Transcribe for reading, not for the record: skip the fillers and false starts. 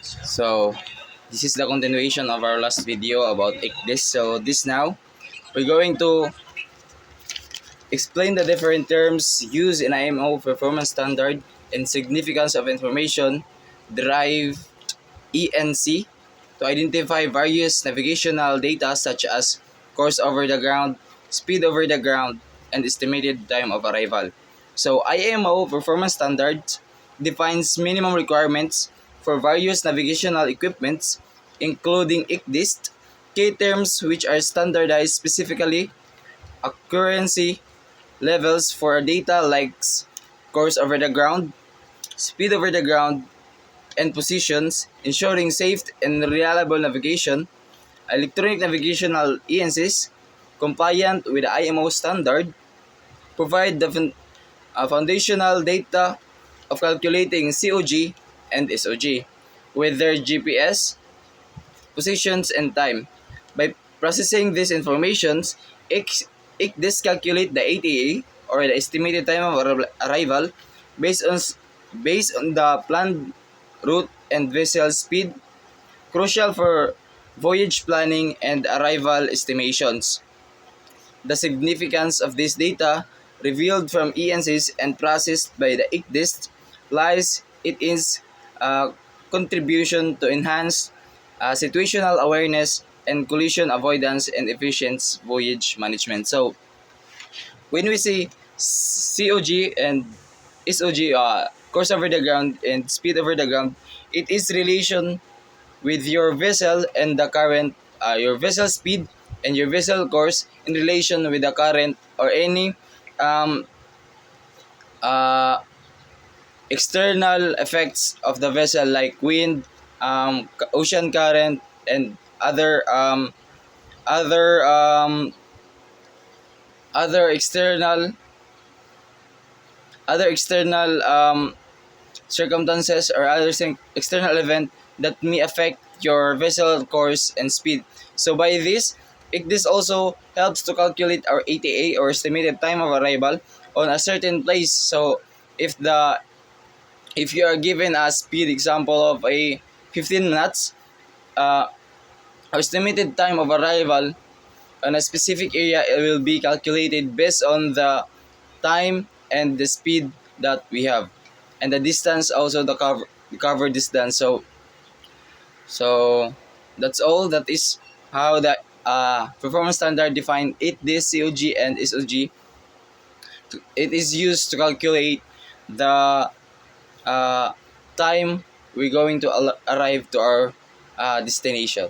So this is the continuation of our last video about ICDIS. So this now we're going to explain the different terms used in IMO performance standard and significance of information derived ENC to identify various navigational data such as course over the ground, speed over the ground, and estimated time of arrival. So IMO performance standards defines minimum requirements for various navigational equipments including ICDIS, key terms which are standardized specifically, accuracy levels for data like course over the ground, speed over the ground, and positions, ensuring safe and reliable navigation, electronic navigational ENCs, compliant with the IMO standard, provide the foundational data of calculating COG and SOG with their GPS, positions, and time. By processing these informations, it calculate the ATA or the estimated time of arrival based on the planned route and vessel speed, crucial for voyage planning and arrival estimations. The significance of this data, revealed from ENCs and processed by the ICDIS, lies in its contribution to enhance situational awareness and collision avoidance and efficient voyage management. So, when we say COG and SOG, course over the ground and speed over the ground, it is relation with your vessel and the current, your vessel speed and your vessel course in relation with the current or any um, uh, external effects of the vessel like wind, ocean current, and other um, other external circumstances or other external event that may affect your vessel course and speed. So by this, this also helps to calculate our ETA or estimated time of arrival on a certain place. So if you are given a speed example of a 15 minutes, uh, our estimated time of arrival on a specific area it will be calculated based on the time and the speed that we have, and the distance also the cover distance. So that's all. That is how the performance standard define it. This COG and SOG. It is used to calculate the uh, time we're going to arrive to our destination.